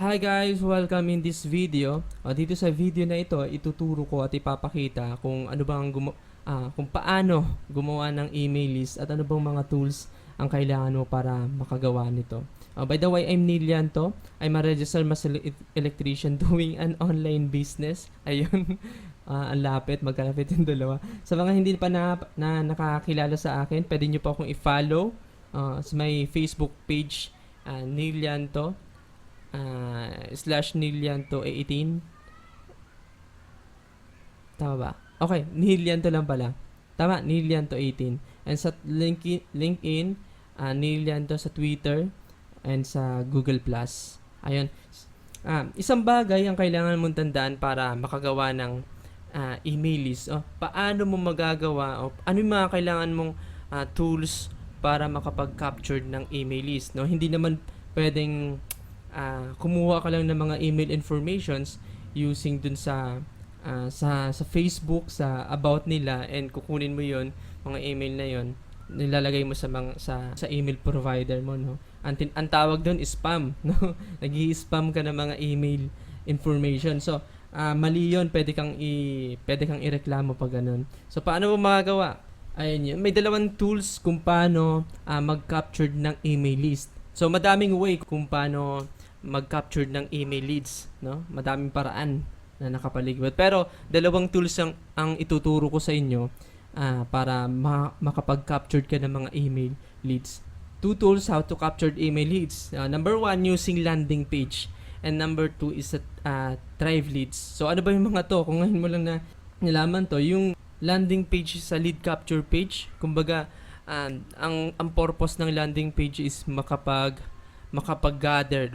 Hi guys! Welcome in this video. Dito sa video na ito, ituturo ko at ipapakita kung ano bang kung paano gumawa ng email list at ano bang mga tools ang kailangan mo para makagawa nito. By the way, I'm Neil Llanto. I'm a registered master electrician doing an online business. Ayun. Ang lapit, magkalapit yung dalawa. Sa mga hindi pa nakakilala sa akin, pwede nyo po akong i-follow sa my Facebook page, Neil Llanto. /Nilianto 18. Tama ba? Okay, Nilianto lang pala. Tama, Nilianto 18. And sa LinkedIn, Nilianto sa Twitter and sa Google+. Ayun. Isang bagay ang kailangan mong tandaan para makagawa ng email list. Paano mo magagawa o ano yung mga kailangan mong tools para makapag-capture ng email list, no? Hindi naman pwedeng kumuha ka lang ng mga email informations using dun sa Facebook, sa about nila, and kukunin mo yon mga email na yon, nilalagay mo sa email provider mo, no? Ang tawag doon is spam, no? Nag-i-spam ka ng mga email information. So mali yon, pwede kang ireklamo pag ganun. So paano mo magagawa? Ayun yun. May dalawang tools kung paano mag-capture ng email list. So madaming way kung paano mag-capture ng email leads, no? Madaming paraan na nakapaligid. Pero dalawang tools ang ituturo ko sa inyo para makapag-capture ka ng mga email leads. Two tools how to capture email leads. Number one, using landing page. And number two is Thrive leads. So ano ba yung mga to? Kung ngayon mo lang na nilaman to, yung landing page sa lead capture page, kumbaga ang purpose ng landing page is makapag-gather,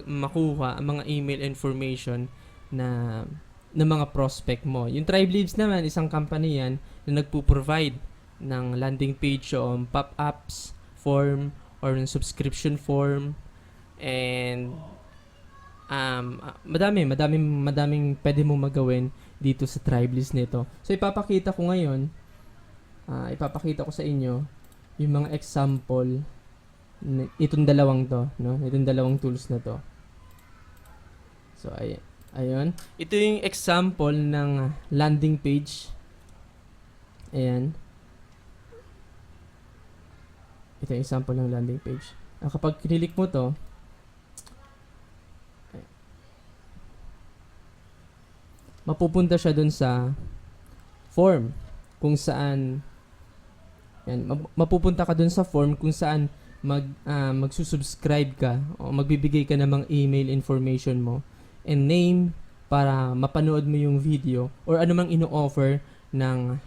makuha ang mga email information na ng mga prospect mo. Yung Thrive Leads naman, isang company yan na nagpo-provide ng landing page o pop-ups, form, or subscription form, and madaming pwede mo magawin dito sa Thrive Leads nito. So ipapakita ko ngayon, ipapakita ko sa inyo yung mga example itong dalawang to, no? Itong dalawang tools na to. So ayun. Ito yung example ng landing page. Ayan. Ito yung example ng landing page. Kapag click mo to, mapupunta siya dun sa form kung saan mapupunta ka dun sa form kung saan magsusubscribe ka o magbibigay ka ng mga email information mo and name para mapanood mo yung video or anumang ino-offer ng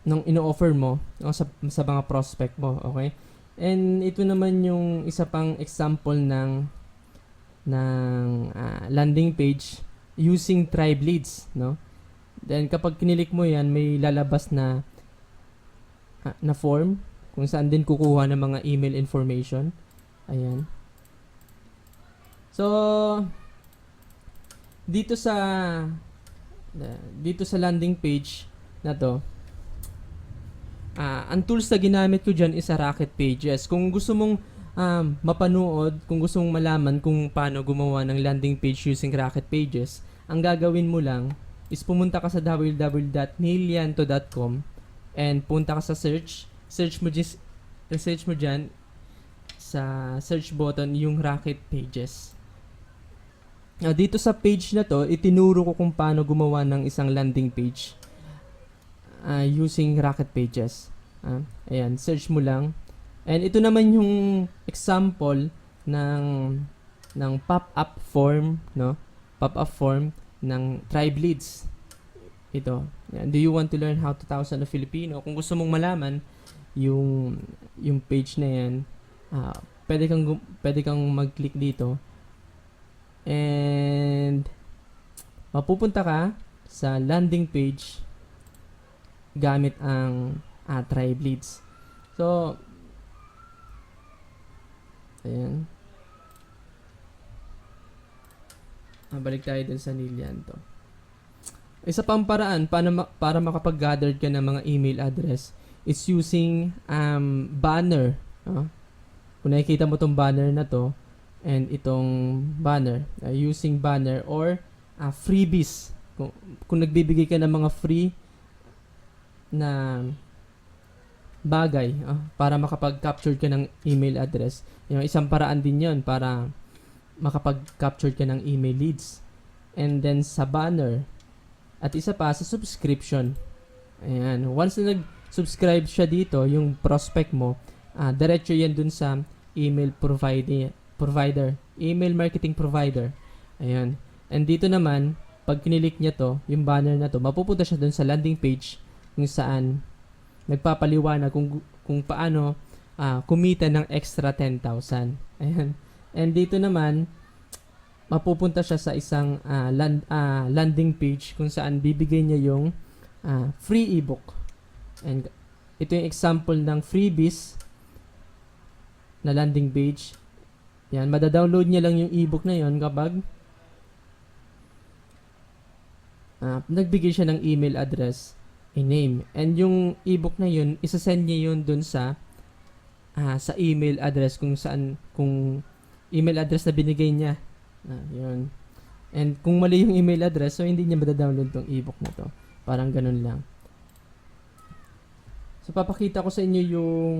ino-offer mo sa mga prospect mo, okay? And ito naman yung isa pang example ng landing page using Thrive Leads, no? Then kapag kinilik mo yan, may lalabas na form kung saan din kukuha ng mga email information. Ayan. So, dito sa landing page na to, ang tools na ginamit ko dyan is Rocket Pages. Kung gusto mong mapanood, kung gusto mong malaman kung paano gumawa ng landing page using Rocket Pages, ang gagawin mo lang is pumunta ka sa www.neilyanto.com and punta ka sa search mo dyan sa search button yung Rocket Pages. Dito sa page na to, itinuro ko kung paano gumawa ng isang landing page using Rocket Pages. Ayan, search mo lang. And ito naman yung example ng pop-up form, no? Pop-up form ng Thrive Leads. Ito. Yan. Do you want to learn how to thousand a Filipino? Kung gusto mong malaman yung page na yan, pwede kang mag-click dito. And mapupunta ka sa landing page gamit ang Thrive Leads. So ayan. Balik tayo dun sa Nilianto. Isa pang paraan para makapag-gather ka ng mga email address is using banner. Kung nakikita mo tong banner na to, and itong banner, using banner or freebies. Kung nagbibigay ka ng mga free na bagay para makapag-capture ka ng email address, yung isang paraan din yon para makapag-capture ka ng email leads. And then sa banner, at isa pa sa subscription. Ayan, once na nag-subscribe siya dito, yung prospect mo, diretso yan dun sa email provider, email marketing provider. Ayan. And dito naman, pag kinilik niya to, yung banner na to, mapupunta siya dun sa landing page kung saan nagpapaliwanag kung paano kumita ng extra 10,000. Ayan. And dito naman, mapupunta siya sa isang landing page kung saan bibigay niya yung free ebook. And ito yung example ng freebies na landing page. Yan, madadownload niya lang yung ebook na yon kapag nagbigay siya ng email address, a name. And yung ebook na yun, isasend niya yun dun sa email address kung email address na binigay niya. Yun. And kung mali yung email address, so hindi niya madadownload tong ebook na to. Parang ganun lang. So, papakita ko sa inyo yung...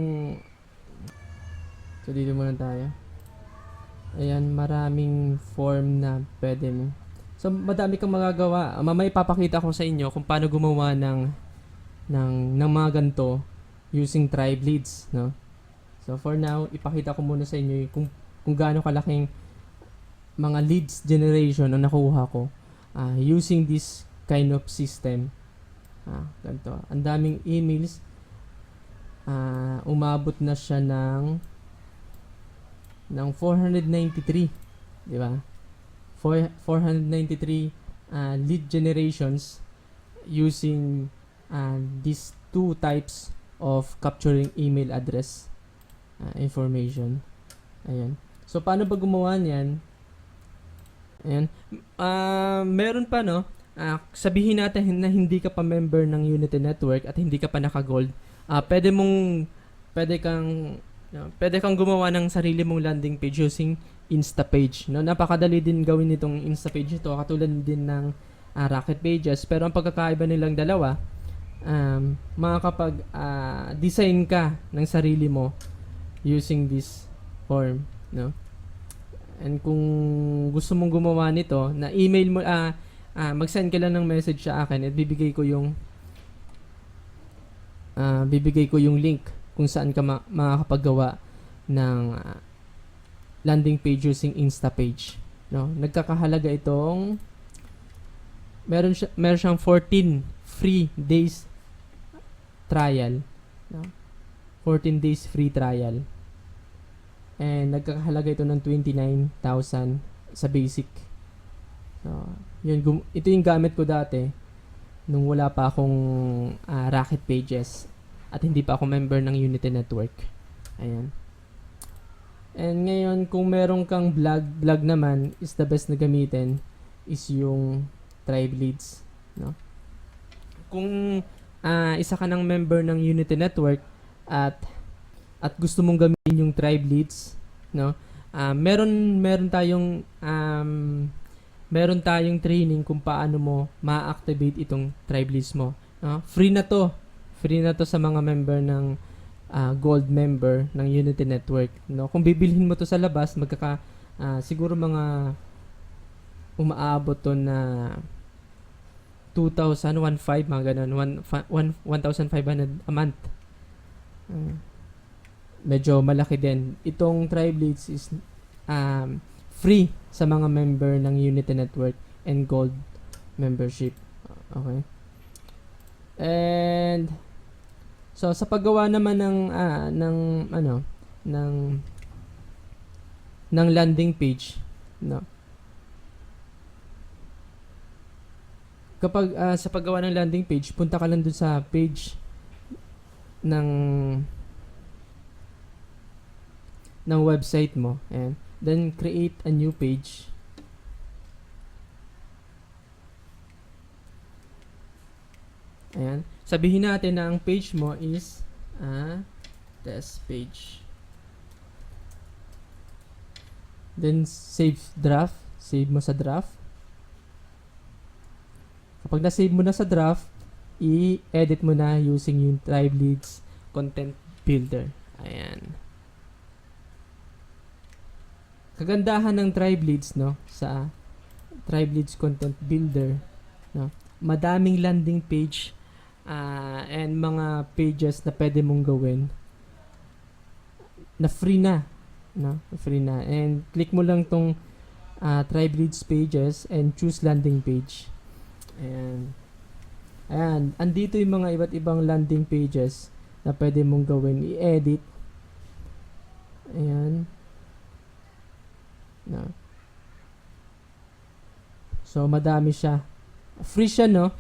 So, dito muna tayo. Ayan, maraming form na pwede mo. So, madami kang magagawa. Mamaya papakita ko sa inyo kung paano gumawa ng mga ganito using Tribe Leads, no? So, for now, ipakita ko muna sa inyo kung gaano kalaking mga leads generation na nakuha ko using this kind of system. Ganito. Ang daming emails. Umabot na siya ng 493. Di ba? 493 lead generations using these two types of capturing email address information. Ayan. So, paano ba gumawa niyan? Ayan. Meron pa, no? Sabihin natin na hindi ka pa member ng Unity Network at hindi ka pa naka-gold. Pwede kang gumawa ng sarili mong landing page using Instapage, no? Napakadali din gawin itong Instapage ito, katulad din ng Rocket Pages, pero ang pagkakaiba nilang dalawa, makakapag design ka ng sarili mo using this form, no? And kung gusto mong gumawa nito, na email mo, mag-send ka lang ng message sa akin at bibigay ko yung link kung saan ka makakapagawa ng landing page using Instapage, no? Nagkakahalaga itong meron siyang 14 free days trial, no? 14 days free trial. And nagkakahalaga ito ng 29,000 sa basic. So, yun, ito yung gamit ko dati nung wala pa akong Rocket Pages at hindi pa ako member ng Unity Network. Ayan. And ngayon, kung meron kang blog naman, is the best na gamitin is yung Tribe Leads, no? Kung isa ka ng member ng Unity Network at gusto mong gamitin yung Tribe Leads, no? Meron tayong training kung paano mo ma-activate itong Tribe Leads mo, no? Free na to sa mga member ng gold member ng Unity Network, no? Kung bibilhin mo to sa labas, siguro mga umaabot to na 2,000, 1,500, mga ganun, 1,500 a month. Medyo malaki din. Itong Tribe Leads is free sa mga member ng Unity Network and Gold membership. Okay? And so sa paggawa naman ng landing page, no? Kapag sa paggawa ng landing page, punta ka lang dun sa page ng website mo, and then create a new page. Ayan. Sabihin natin na ang page mo is test page. Then save draft. Save mo sa draft. Kapag na-save mo na sa draft, i-edit mo na using yung Tribeleads Content Builder. Ayan. Kagandahan ng Tribeleads, no, sa Tribeleads Content Builder, no, madaming landing page and mga pages na pwede mong gawin na free na, no, free na. And click mo lang tong Tribeleads pages and choose landing page. Ayan. Ayan, andito yung mga iba't ibang landing pages na pwede mong gawin, i-edit. Ayan. No. So, madami siya. Free siya, no?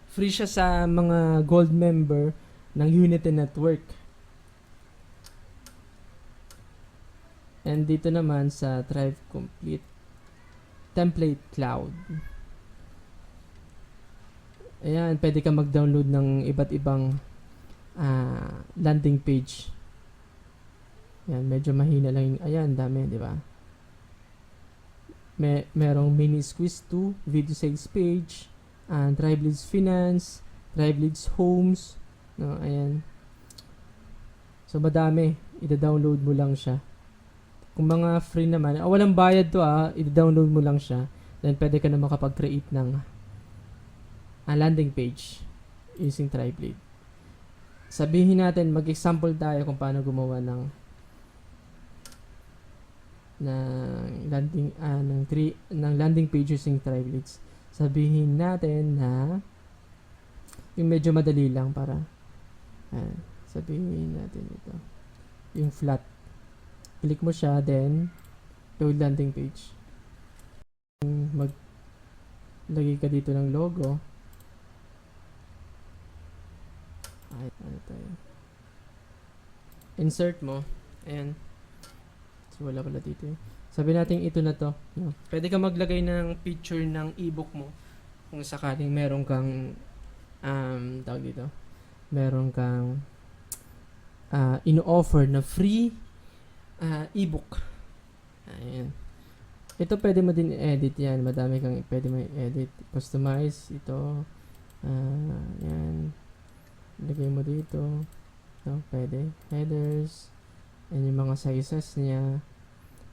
Free siya sa mga gold member ng Unity Network. And dito naman sa Thrive Complete Template Cloud. Ayan, pwede ka mag-download ng iba't ibang landing page. Ayan, medyo mahina lang yung, ayan, dami, di ba? Merong mini squeeze 2, video sales page, Tribeleads Finance, Tribeleads Homes, no, ayan. So, madami. Ida-download mo lang siya. Kung mga free naman, walang bayad to i-download mo lang siya. Then, pwede ka na makapag-create ng landing page using Tribelead. Sabihin natin, mag-example tayo kung paano gumawa ng landing page using Tribeleads. Sabihin natin na yung medyo madali lang para sabihin natin ito. Yung flat. Click mo siya, then load landing page. Maglagay ka dito ng logo. Ay, ano tayo? Insert mo. Ayan. So, wala pala dito. Sabi natin ito na to. No? Pwede ka maglagay ng picture ng ebook mo kung sakaling meron kang tawag dito. Meron kang ino-offer na free ebook. Ayan. Ito pwede mo din i-edit yan. Madami kang pwede mo i-edit. Customize ito. Yan. Lagay mo dito. No, pwede. Headers. And yung mga sizes niya.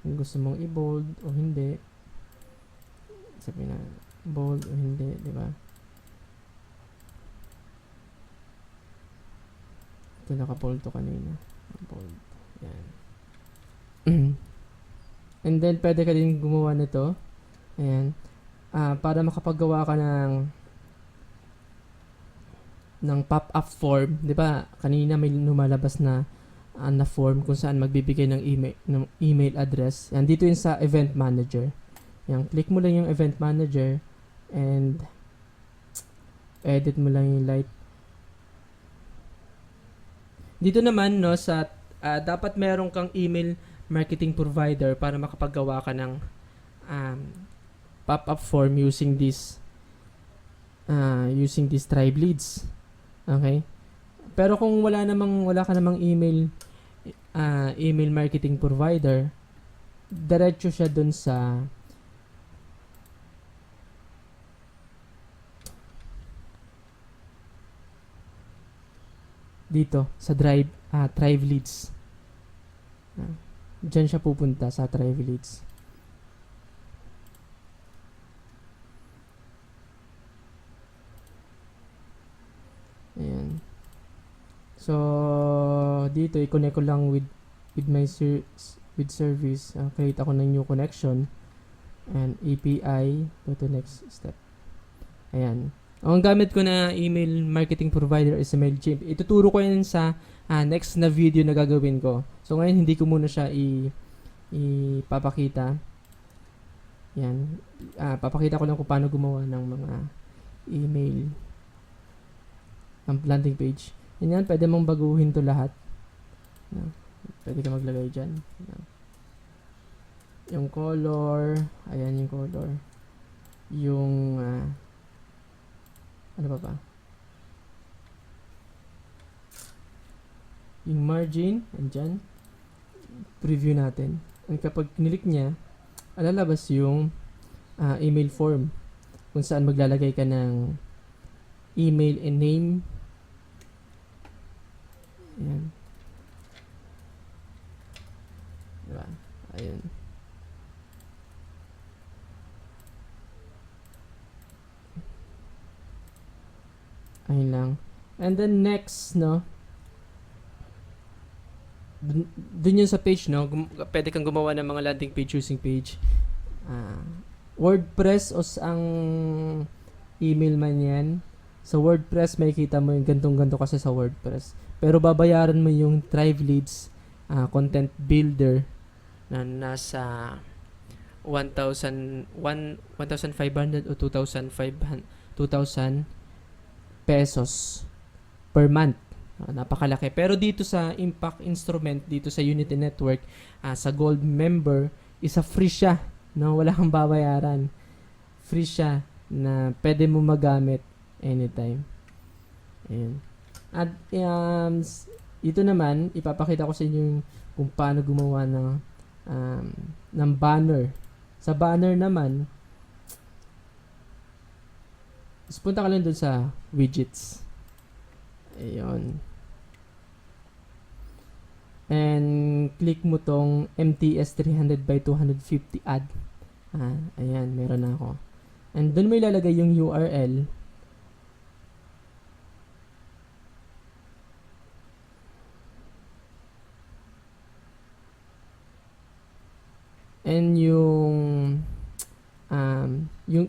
Kung gusto mong i-bold o hindi. Sabi na bold o hindi, di ba? Ito naka-bold to kanina. Bold. Yan. And then pwede ka din gumawa nito. Ayan. Para makapaggawa ka ng pop-up form, 'di ba? Kanina may lumalabas na form kung saan magbibigay ng email address. Yan dito yung sa event manager. Yan, click mo lang yung event manager and edit mo lang yung light. Dito naman no sa dapat meron kang email marketing provider para makapaggawa ka ng pop-up form using this Tribeleads. Okay? Pero kung wala ka namang email marketing provider, diretso siya dun sa dito sa Tribeleads. Diyan siya pupunta sa Tribeleads. Ayan. So, dito i-connect ko lang with my service. Create ako ng new connection and API. Go to next step. Ayan. Ang gamit ko na email marketing provider is Mailchimp. Ituturo ko yan sa next na video na gagawin ko. So, ngayon hindi ko muna siya ipapakita. Yan. Papakita ko lang kung paano gumawa ng mga email ng landing page. Yan, pwede mong baguhin to lahat. Pwede ka maglagay dyan. Yung color. Ayan yung color. Yung ano pa? Yung margin, andyan. preview natin. And kapag kinilik niya, lalabas yung email form kung saan maglalagay ka ng email and name. Ayan. Diba? Ayun. Ayun lang. And then next, no, dun yun sa page, no, pwede kang gumawa ng mga landing page using page. WordPress o ang email man yan. Sa WordPress, may kita mo yung gantong-ganto kasi sa WordPress. Pero babayaran mo yung Thrive Leads content builder na nasa 1,500 o 2,000 pesos per month. Napakalaki. Pero dito sa Impact Instrument, dito sa Unity Network, sa Gold member, isa free siya. No? Wala kang babayaran. Free siya na pwede mo magamit anytime. Ayan. At ito naman, ipapakita ko sa inyo kung paano gumawa ng banner. Sa banner naman, punta ka lang dun sa widgets. Ayun. And click mo tong MTS 300 by 250 add. Ayan, meron na ako. And dun mo ilalagay yung URL. And yung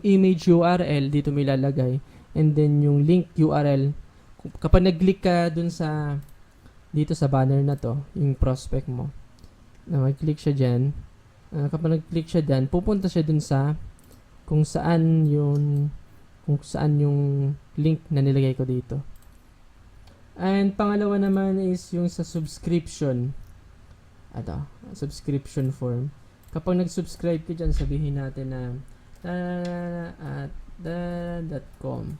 image URL dito mo ilalagay, and then yung link URL kapag nag-click ka dun sa dito sa banner na to, yung prospect mo, na mag-click siya dyan, kapag nag-click siya dyan, pupunta siya dun sa kung saan yung link na nilagay ko dito. And pangalawa naman is yung sa subscription, subscription form. Kapag nag-subscribe ka dyan, sabihin natin na .com,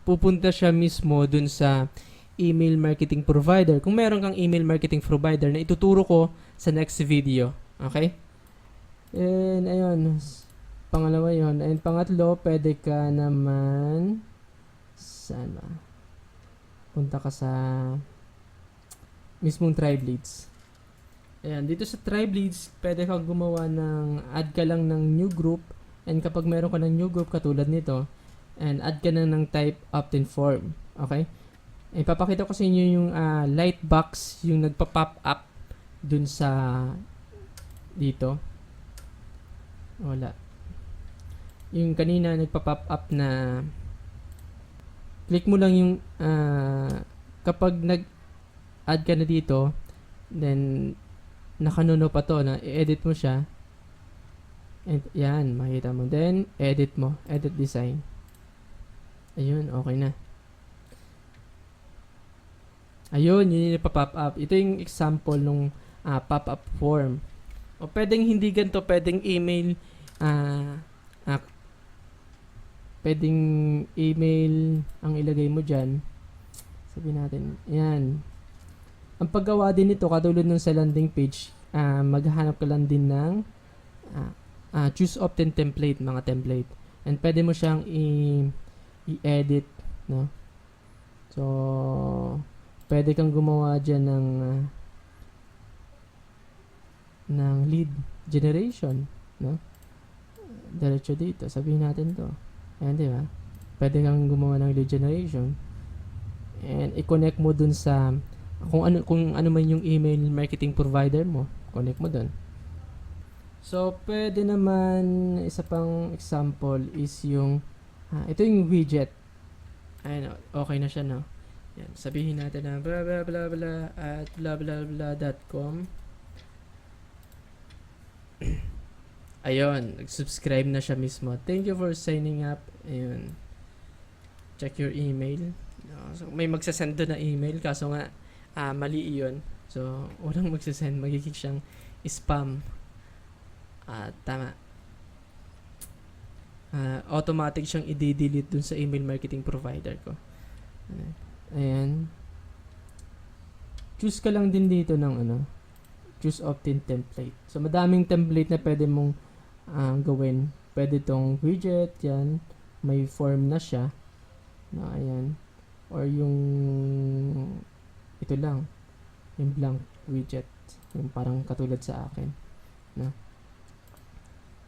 pupunta siya mismo dun sa email marketing provider. Kung meron kang email marketing provider na ituturo ko sa next video. Okay? And ayun, pangalawa yon. And pangatlo, pwede ka naman punta ka sa mismong Thrive Leads. Ayan, dito sa Thrive Leads, pwede kang gumawa add ka lang ng new group, and kapag meron ka ng new group katulad nito, and add ka na ng type opt-in form. Okay? Ipapakita ko sa inyo yung light box, yung nagpa-pop up dun sa dito. Wala. Yung kanina nagpa-pop up na click mo lang yung kapag nag-add ka na dito, then nakanuno pa to na i-edit mo siya. And yan, makita mo. Then, edit mo. Edit design. Ayun, okay na. Ayun, yun yung pa-pop up. Ito yung example nung pop-up form. O pwedeng hindi ganito, pwedeng email, pwedeng email ang ilagay mo dyan. Sabihin natin, yan. Ang paggawa din nito, katulad nung sa landing page, maghahanap ka lang din ng choose opt-in template, mga template. And pwede mo siyang i-edit, no? So, pwede kang gumawa dyan ng lead generation, no? Diretso dito, sabihin natin to. Ayan, di ba? Pwede kang gumawa ng lead generation. And i-connect mo dun sa kung ano man yung email marketing provider mo, connect mo dun. So, pwede naman, isa pang example is yung ito yung widget. Ayun, okay na siya, no? Yan, sabihin natin na blah blah blah blah at blah blah blah.com. Ayun, nag-subscribe na siya mismo. Thank you for signing up. Ayun. Check your email. So, may magsasend doon na email, kaso nga mali iyon. So, walang magsasend, magiging siyang spam. Tama. Automatic siyang i-delete dun sa email marketing provider ko. Ayan. Choose ka lang din dito ng choose opt-in template. So, madaming template na pwede mong gawin. Pwede tong widget, yan. May form na siya. Na, ayan. Or yung ito lang. Yung blank widget. Yung parang katulad sa akin. No?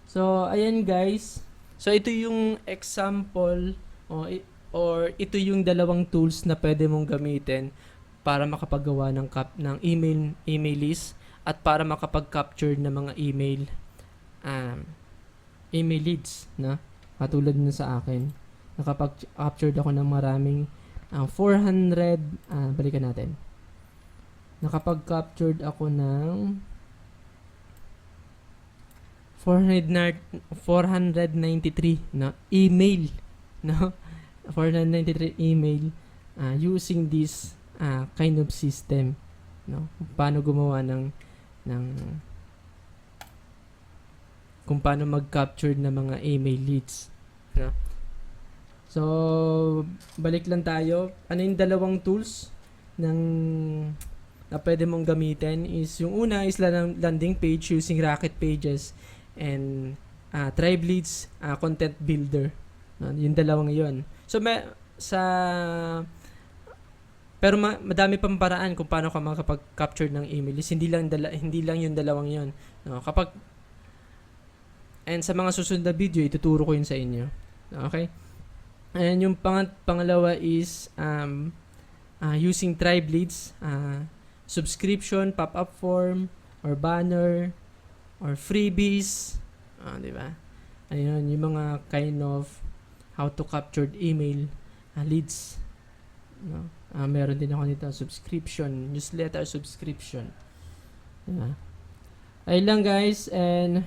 So, ayan guys. So, ito yung example or ito yung dalawang tools na pwede mong gamitin para makapagawa ng email list at para makapag-capture ng mga email leads, na katulad na sa akin. Nakapag-captured ako ng maraming 400 balikan natin. Nakapag-captured ako ng 493 na email, no? 493 email using this kind of system, no? Paano gumawa kung paano mag-capture ng mga email leads, no? So, balik lang tayo. Ano yung dalawang tools na pwede mong gamitin is yung una is landing page using Rocket Pages and Tribe Leads Content Builder. No, yung dalawang yun. So, pero madami pang paraan kung paano ka makapag-capture ng email list. Hindi lang yung dalawang yun. No, and sa mga susunod na video, ituturo ko yun sa inyo. Okay? And yung pangalawa is using Tribe Leads, subscription, pop-up form, or banner, or freebies. Di ba? Ayun, yung mga kind of how to capture email leads. No? Meron din ako nito, subscription, newsletter subscription. Diba? Ayun lang guys, and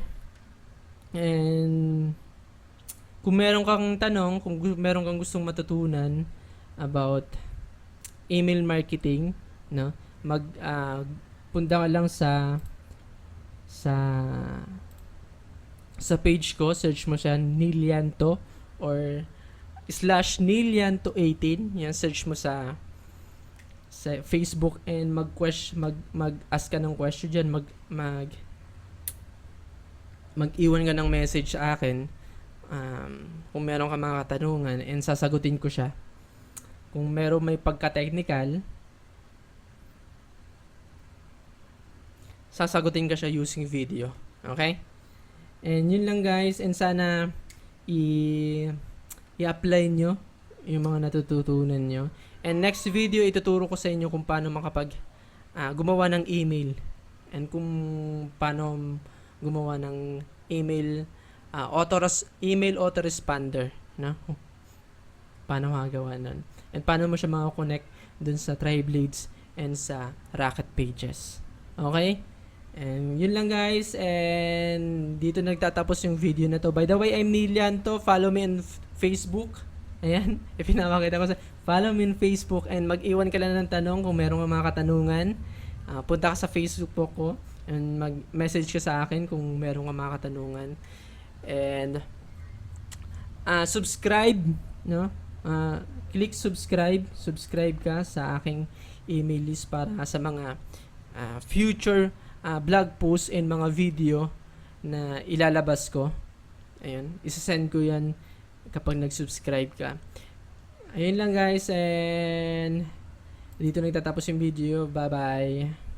kung meron kang tanong, kung meron kang gustong matutunan about email marketing, no, punta ka lang sa page ko, search mo siya Nilianto or /Nilianto18, yan, search mo sa Facebook and mag-ask ka ng question dyan, mag-iwan ka ng message sa akin kung meron ka mga katanungan and sasagutin ko siya. Kung meron may pagka-technical, sasagutin ka siya using video. Okay? And yun lang guys, and sana i-apply nyo yung mga natututunan nyo. And next video, ituturo ko sa inyo kung paano gumawa ng email and kung paano gumawa ng email autoresponder, no? Paano magawa nun? And paano mo siya maka-connect dun sa Tribe Leads and sa Rocket Pages. Okay? And yun lang guys, and dito nagtatapos yung video na to. By the way, I'm Nilianto. Follow me on Facebook. Ayan, ipinapakita ko follow me on Facebook and mag-iwan ka lang ng tanong kung meron kang mga katanungan. Punta ka sa Facebook ko and mag-message ka sa akin kung meron kang mga katanungan. And subscribe, no? Click subscribe ka sa aking email list para sa mga future blog posts and mga video na ilalabas ko. Ayun, isasend ko yan kapag nag-subscribe ka. Ayun lang guys, and dito nagtatapos yung video. Bye-bye.